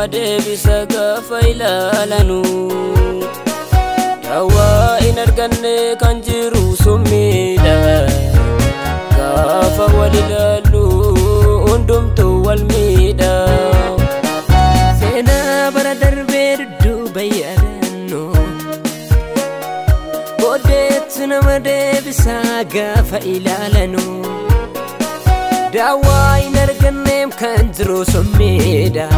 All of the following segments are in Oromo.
deebisa gaafa ilaalanu Dawaa in arganne kan jiru summiidha Gaafa wal ilaalu hundumtu wal miidha Seenaa bara darbee dudduuba yaadannu Booddeetti nama deebisa gaafa ilaalanu Dawaa in arganneem kan jiru summiidha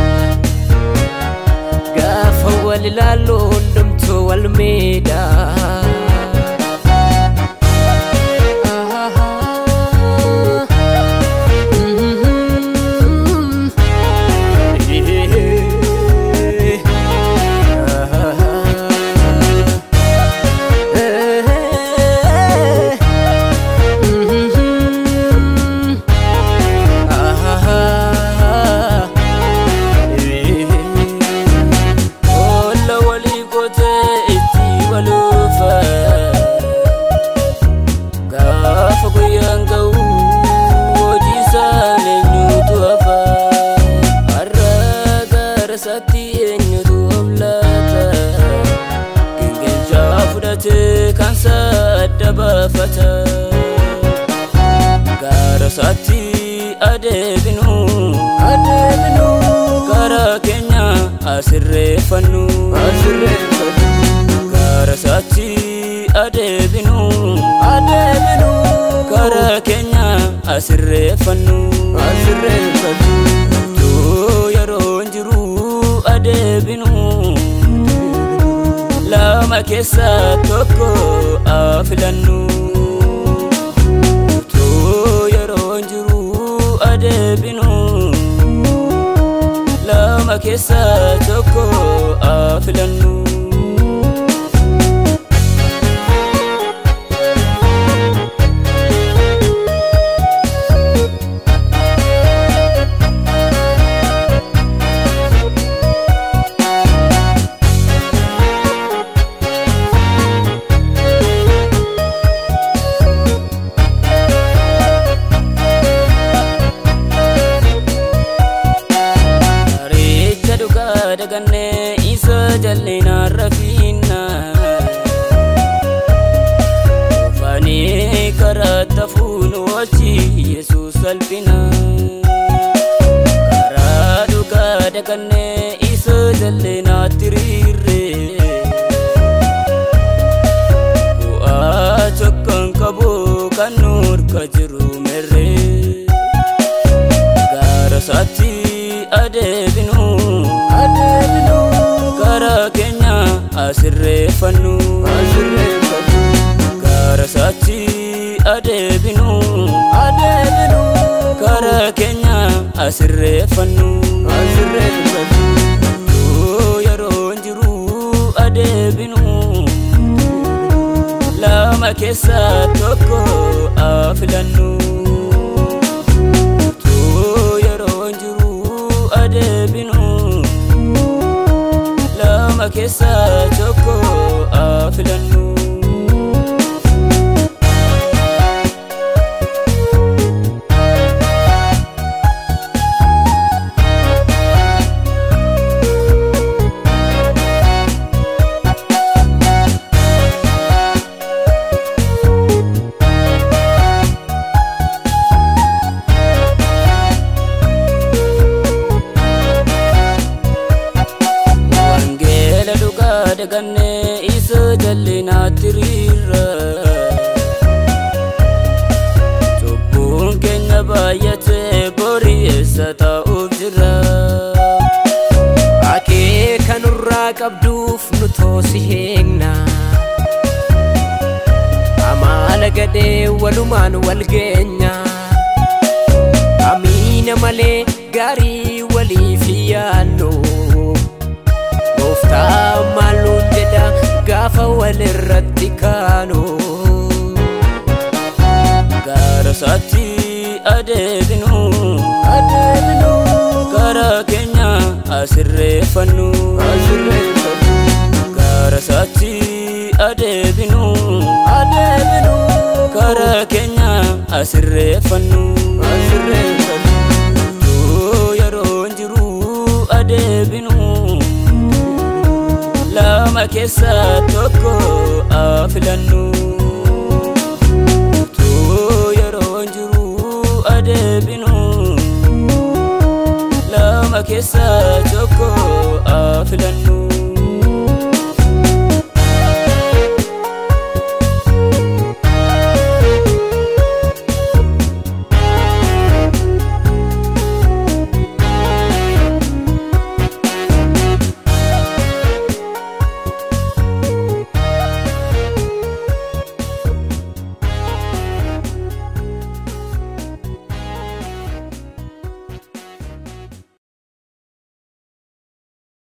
Gaafa wal ilaalu hundumtu wal miidha Kansa dabafata Garasati adebinu Kara Kenya asirrefannu Garasati adebinu Kara Kenya asirrefannu Tu yeroon jiru adebinu Lama keessa tokko afilannu Tu yeroon jiru adeebinu Lama keessa tokko afilannu Daganne isa jallina rafina Fani karata funu wachi Yesus alpina Karaduka daganne isa jallina tirire Bu'a chokkan kabu kanur kajiru mere Garasati adebinu Kara Kenya asirrefannu Garasati adebinu Kara Kenya asirrefannu Tu yeroon jiru adebinu Lama keessa tokko afilannu Tu yeroon jiru adebinu Lama keessa tokko afilannu Daganne isa jallina tirira Cubbuun keenya baay'ate borii eessa ta'uuf jira Akeeka nurraa qabduuf nu toosi heegna Amaala gadhee walumaan wal geenya Amiina malee gaarii waliif yaannu Gooftaa maaluun jedha gaafa walirratti kaanu Garasati adebinu Kara Kenya asirrefannu Garasati adebinu Kara Kenya asirrefannu Tu yeroon jiru adeebinu أدبنو لما كيسا توكو أفلنو تو يرون جرو أدبنو لما كيسا توكو